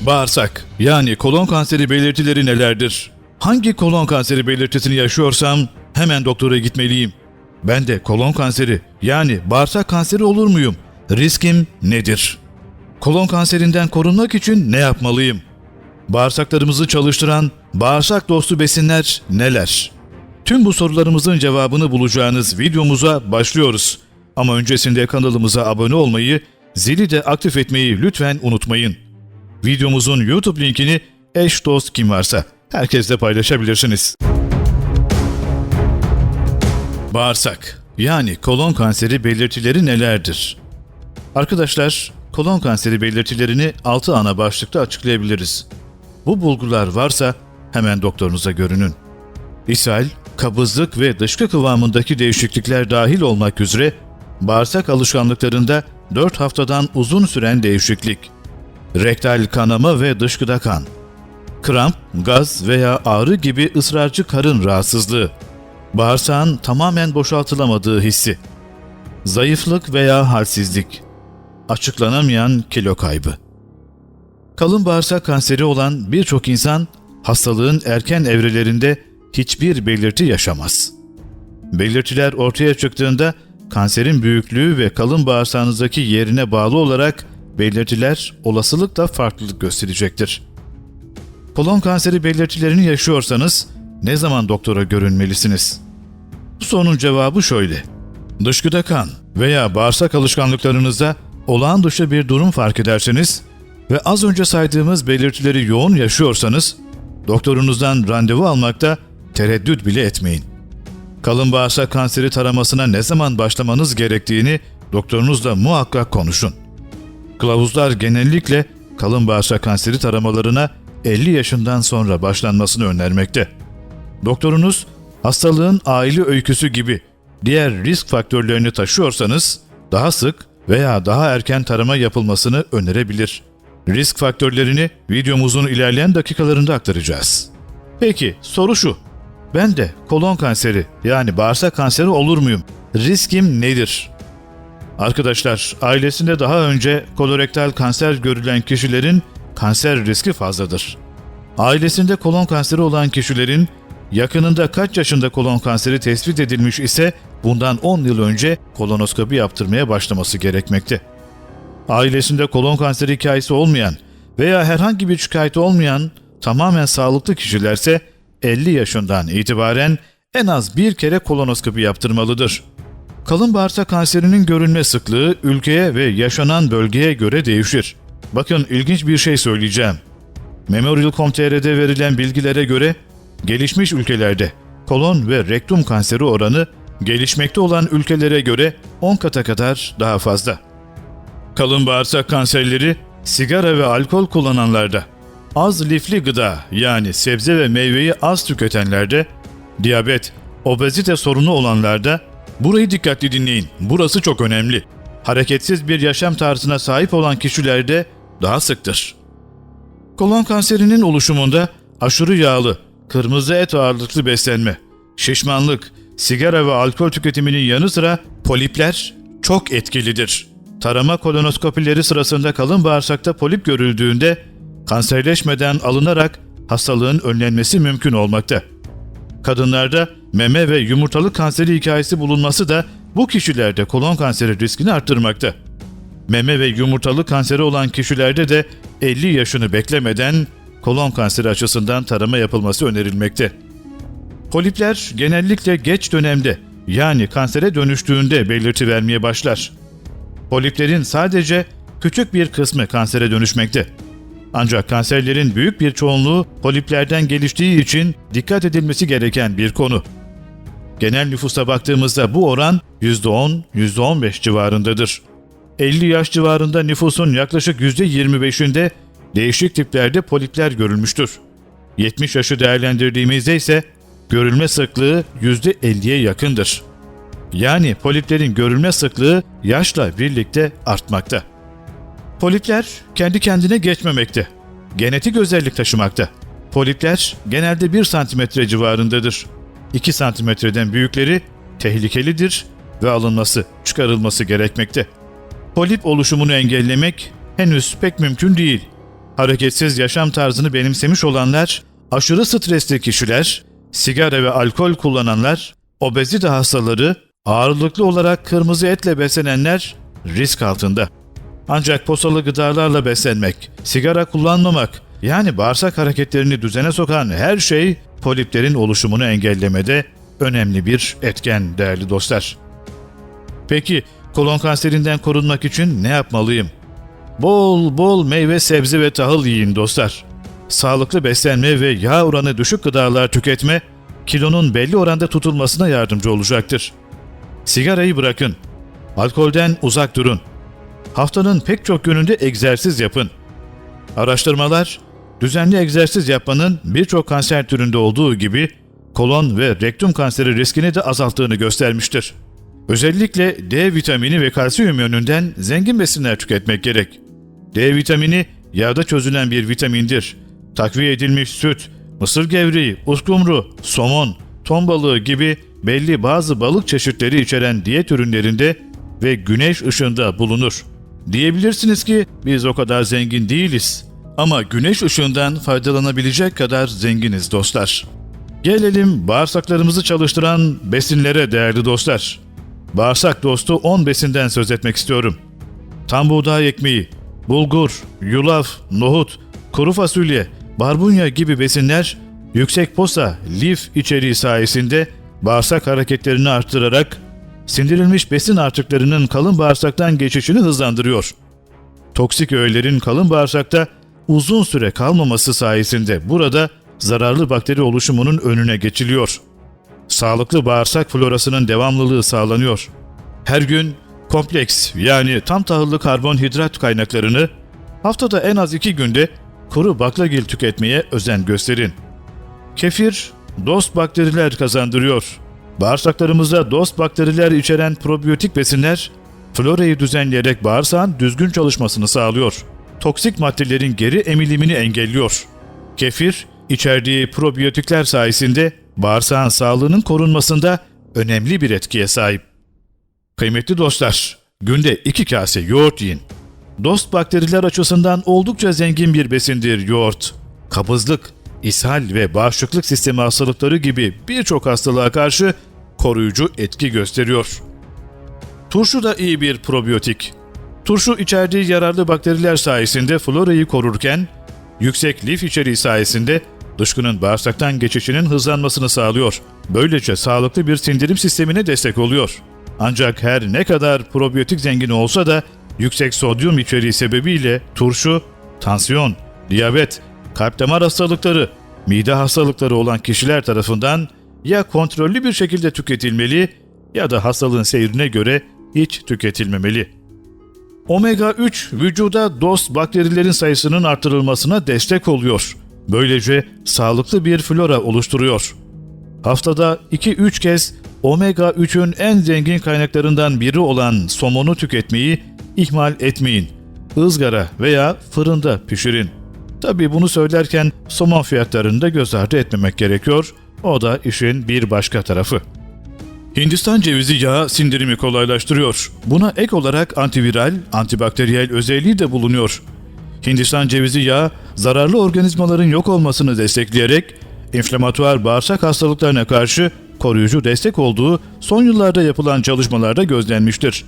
Bağırsak yani kolon kanseri belirtileri nelerdir? Hangi kolon kanseri belirtisini yaşıyorsam hemen doktora gitmeliyim. Ben de kolon kanseri yani bağırsak kanseri olur muyum? Riskim nedir? Kolon kanserinden korunmak için ne yapmalıyım? Bağırsaklarımızı çalıştıran bağırsak dostu besinler neler? Tüm bu sorularımızın cevabını bulacağınız videomuza başlıyoruz. Ama öncesinde kanalımıza abone olmayı, zili de aktif etmeyi lütfen unutmayın. Videomuzun YouTube linkini eş dost kim varsa herkesle paylaşabilirsiniz. Bağırsak yani kolon kanseri belirtileri nelerdir? Arkadaşlar, kolon kanseri belirtilerini 6 ana başlıkta açıklayabiliriz. Bu bulgular varsa hemen doktorunuza görünün. İshal, kabızlık ve dışkı kıvamındaki değişiklikler dahil olmak üzere bağırsak alışkanlıklarında 4 haftadan uzun süren değişiklik, rektal kanama ve dışkıda kan, kramp, gaz veya ağrı gibi ısrarcı karın rahatsızlığı, bağırsağın tamamen boşaltılamadığı hissi, zayıflık veya halsizlik, açıklanamayan kilo kaybı. Kalın bağırsak kanseri olan birçok insan hastalığın erken evrelerinde hiçbir belirti yaşamaz. Belirtiler ortaya çıktığında kanserin büyüklüğü ve kalın bağırsağınızdaki yerine bağlı olarak belirtiler olasılıkla farklılık gösterecektir. Kolon kanseri belirtilerini yaşıyorsanız ne zaman doktora görünmelisiniz? Bu sorunun cevabı şöyle. Dışkıda kan veya bağırsak alışkanlıklarınızda olağan dışı bir durum fark ederseniz ve az önce saydığımız belirtileri yoğun yaşıyorsanız doktorunuzdan randevu almakta tereddüt bile etmeyin. Kalın bağırsak kanseri taramasına ne zaman başlamanız gerektiğini doktorunuzla muhakkak konuşun. Kılavuzlar genellikle kalın bağırsak kanseri taramalarına 50 yaşından sonra başlanmasını önermekte. Doktorunuz hastalığın aile öyküsü gibi diğer risk faktörlerini taşıyorsanız daha sık veya daha erken tarama yapılmasını önerebilir. Risk faktörlerini videomuzun ilerleyen dakikalarında aktaracağız. Peki soru şu. Ben de kolon kanseri yani bağırsak kanseri olur muyum? Riskim nedir? Arkadaşlar, ailesinde daha önce kolorektal kanser görülen kişilerin kanser riski fazladır. Ailesinde kolon kanseri olan kişilerin yakınında kaç yaşında kolon kanseri tespit edilmiş ise bundan 10 yıl önce kolonoskopi yaptırmaya başlaması gerekmekte. Ailesinde kolon kanseri hikayesi olmayan veya herhangi bir şikayeti olmayan tamamen sağlıklı kişilerse 50 yaşından itibaren en az bir kere kolonoskopi yaptırmalıdır. Kalın bağırsak kanserinin görülme sıklığı ülkeye ve yaşanan bölgeye göre değişir. Bakın ilginç bir şey söyleyeceğim. Memorial.com.tr'de verilen bilgilere göre gelişmiş ülkelerde kolon ve rektum kanseri oranı gelişmekte olan ülkelere göre 10 kata kadar daha fazla. Kalın bağırsak kanserleri sigara ve alkol kullananlarda, az lifli gıda yani sebze ve meyveyi az tüketenlerde, diyabet, obezite sorunu olanlarda, burayı dikkatli dinleyin, burası çok önemli. Hareketsiz bir yaşam tarzına sahip olan kişilerde daha sıktır. Kolon kanserinin oluşumunda aşırı yağlı, kırmızı et ağırlıklı beslenme, şişmanlık, sigara ve alkol tüketiminin yanı sıra polipler çok etkilidir. Tarama kolonoskopileri sırasında kalın bağırsakta polip görüldüğünde kanserleşmeden alınarak hastalığın önlenmesi mümkün olmakta. Kadınlarda meme ve yumurtalık kanseri hikayesi bulunması da bu kişilerde kolon kanseri riskini arttırmakta. Meme ve yumurtalık kanseri olan kişilerde de 50 yaşını beklemeden kolon kanseri açısından tarama yapılması önerilmekte. Polipler genellikle geç dönemde yani kansere dönüştüğünde belirti vermeye başlar. Poliplerin sadece küçük bir kısmı kansere dönüşmekte. Ancak kanserlerin büyük bir çoğunluğu poliplerden geliştiği için dikkat edilmesi gereken bir konu. Genel nüfusa baktığımızda bu oran %10-15 civarındadır. 50 yaş civarında nüfusun yaklaşık %25'inde değişik tiplerde polipler görülmüştür. 70 yaşı değerlendirdiğimizde ise görülme sıklığı %50'ye yakındır. Yani poliplerin görülme sıklığı yaşla birlikte artmakta. Polipler kendi kendine geçmemekte. Genetik özellik taşımakta. Polipler genelde 1 santimetre civarındadır. 2 santimetreden büyükleri tehlikelidir ve alınması, çıkarılması gerekmekte. Polip oluşumunu engellemek henüz pek mümkün değil. Hareketsiz yaşam tarzını benimsemiş olanlar, aşırı stresli kişiler, sigara ve alkol kullananlar, obezite hastaları, ağırlıklı olarak kırmızı etle beslenenler risk altında. Ancak posalı gıdalarla beslenmek, sigara kullanmamak, yani bağırsak hareketlerini düzene sokan her şey poliplerin oluşumunu engellemede önemli bir etken değerli dostlar. Peki kolon kanserinden korunmak için ne yapmalıyım? Bol bol meyve, sebze ve tahıl yiyin dostlar. Sağlıklı beslenme ve yağ oranı düşük gıdalar tüketme, kilonun belli oranda tutulmasına yardımcı olacaktır. Sigarayı bırakın. Alkolden uzak durun. Haftanın pek çok gününde egzersiz yapın. Araştırmalar, düzenli egzersiz yapmanın birçok kanser türünde olduğu gibi kolon ve rektum kanseri riskini de azalttığını göstermiştir. Özellikle D vitamini ve kalsiyum yönünden zengin besinler tüketmek gerek. D vitamini yağda çözülen bir vitamindir. Takviye edilmiş süt, mısır gevreği, uskumru, somon, ton balığı gibi belli bazı balık çeşitleri içeren diyet ürünlerinde ve güneş ışığında bulunur. Diyebilirsiniz ki biz o kadar zengin değiliz. Ama güneş ışığından faydalanabilecek kadar zenginiz dostlar. Gelelim bağırsaklarımızı çalıştıran besinlere değerli dostlar. Bağırsak dostu 10 besinden söz etmek istiyorum. Tam buğday ekmeği, bulgur, yulaf, nohut, kuru fasulye, barbunya gibi besinler yüksek posa, lif içeriği sayesinde bağırsak hareketlerini arttırarak sindirilmiş besin artıklarının kalın bağırsaktan geçişini hızlandırıyor. Toksik öğelerin kalın bağırsakta uzun süre kalmaması sayesinde burada zararlı bakteri oluşumunun önüne geçiliyor. Sağlıklı bağırsak florasının devamlılığı sağlanıyor. Her gün kompleks yani tam tahıllı karbonhidrat kaynaklarını haftada en az 2 günde kuru baklagil tüketmeye özen gösterin. Kefir, dost bakteriler kazandırıyor. Bağırsaklarımızda dost bakteriler içeren probiyotik besinler, florayı düzenleyerek bağırsağın düzgün çalışmasını sağlıyor. Toksik maddelerin geri emilimini engelliyor. Kefir, içerdiği probiyotikler sayesinde bağırsağın sağlığının korunmasında önemli bir etkiye sahip. Kıymetli dostlar, günde 2 kase yoğurt yiyin. Dost bakteriler açısından oldukça zengin bir besindir yoğurt. Kabızlık, ishal ve bağışıklık sistemi hastalıkları gibi birçok hastalığa karşı koruyucu etki gösteriyor. Turşu da iyi bir probiyotik. Turşu içerdiği yararlı bakteriler sayesinde florayı korurken, yüksek lif içeriği sayesinde dışkının bağırsaktan geçişinin hızlanmasını sağlıyor. Böylece sağlıklı bir sindirim sistemine destek oluyor. Ancak her ne kadar probiyotik zengin olsa da yüksek sodyum içeriği sebebiyle turşu, tansiyon, diyabet, kalp damar hastalıkları, mide hastalıkları olan kişiler tarafından ya kontrollü bir şekilde tüketilmeli ya da hastalığın seyrine göre hiç tüketilmemeli. Omega 3 vücuda dost bakterilerin sayısının artırılmasına destek oluyor. Böylece sağlıklı bir flora oluşturuyor. Haftada 2-3 kez omega 3'ün en zengin kaynaklarından biri olan somonu tüketmeyi ihmal etmeyin. Izgara veya fırında pişirin. Tabii bunu söylerken somon fiyatlarını da göz ardı etmemek gerekiyor. O da işin bir başka tarafı. Hindistan cevizi yağı sindirimi kolaylaştırıyor. Buna ek olarak antiviral, antibakteriyel özelliği de bulunuyor. Hindistan cevizi yağı zararlı organizmaların yok olmasını destekleyerek inflamatuar bağırsak hastalıklarına karşı koruyucu destek olduğu son yıllarda yapılan çalışmalarda gözlenmiştir.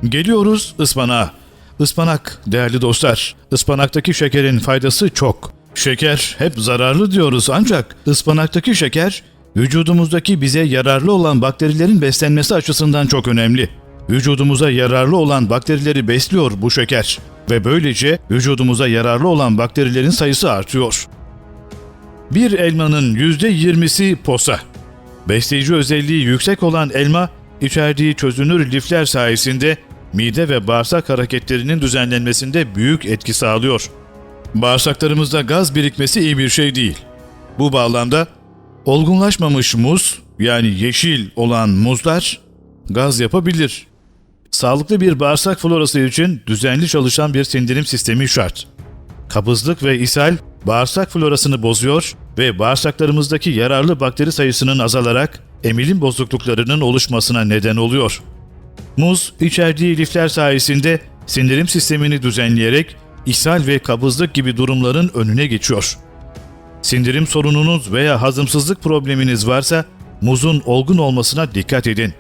Geliyoruz ıspanağa. Ispanak değerli dostlar, ıspanaktaki şekerin faydası çok. Şeker hep zararlı diyoruz ancak ıspanaktaki şeker vücudumuzdaki bize yararlı olan bakterilerin beslenmesi açısından çok önemli. Vücudumuza yararlı olan bakterileri besliyor bu şeker ve böylece vücudumuza yararlı olan bakterilerin sayısı artıyor. Bir elmanın %20'si posa. Besleyici özelliği yüksek olan elma, içerdiği çözünür lifler sayesinde mide ve bağırsak hareketlerinin düzenlenmesinde büyük etki sağlıyor. Bağırsaklarımızda gaz birikmesi iyi bir şey değil. Bu bağlamda olgunlaşmamış muz, yani yeşil olan muzlar gaz yapabilir. Sağlıklı bir bağırsak florası için düzenli çalışan bir sindirim sistemi şart. Kabızlık ve ishal bağırsak florasını bozuyor ve bağırsaklarımızdaki yararlı bakteri sayısının azalarak emilim bozukluklarının oluşmasına neden oluyor. Muz, içerdiği lifler sayesinde sindirim sistemini düzenleyerek ishal ve kabızlık gibi durumların önüne geçiyor. Sindirim sorununuz veya hazımsızlık probleminiz varsa muzun olgun olmasına dikkat edin.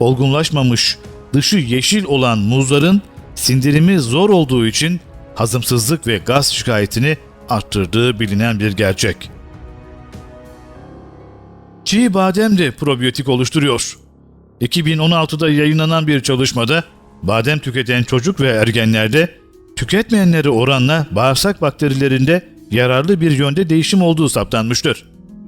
Olgunlaşmamış, dışı yeşil olan muzların sindirimi zor olduğu için hazımsızlık ve gaz şikayetini arttırdığı bilinen bir gerçek. Çiğ badem de probiyotik oluşturuyor. 2016'da yayınlanan bir çalışmada badem tüketen çocuk ve ergenlerde tüketmeyenlere oranla bağırsak bakterilerinde yararlı bir yönde değişim olduğu saptanmıştır.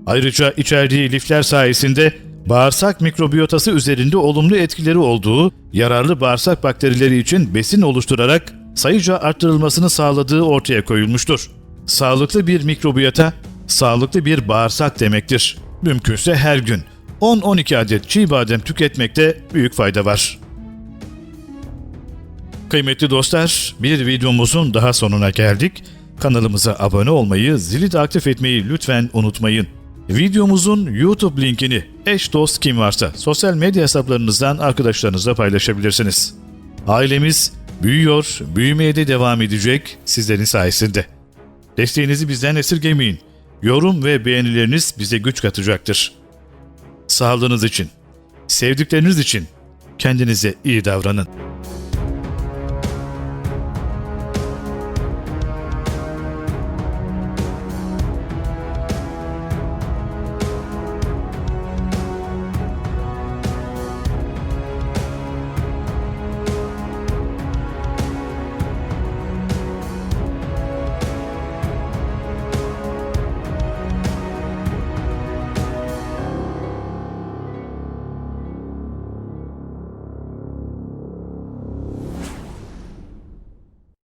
Ayrıca içerdiği lifler sayesinde bağırsak mikrobiyotası üzerinde olumlu etkileri olduğu, yararlı bağırsak bakterileri için besin oluşturarak sayıca arttırılmasını sağladığı ortaya koyulmuştur. Sağlıklı bir mikrobiyota, sağlıklı bir bağırsak demektir. Mümkünse her gün 10-12 adet çiğ badem tüketmekte büyük fayda var. Kıymetli dostlar, bir videomuzun daha sonuna geldik. Kanalımıza abone olmayı, zili de aktif etmeyi lütfen unutmayın. Videomuzun YouTube linkini eş dost kim varsa sosyal medya hesaplarınızdan arkadaşlarınızla paylaşabilirsiniz. Ailemiz büyüyor, büyümeye de devam edecek sizlerin sayesinde. Desteğinizi bizden esirgemeyin. Yorum ve beğenileriniz bize güç katacaktır. Sağlığınız için, sevdikleriniz için kendinize iyi davranın.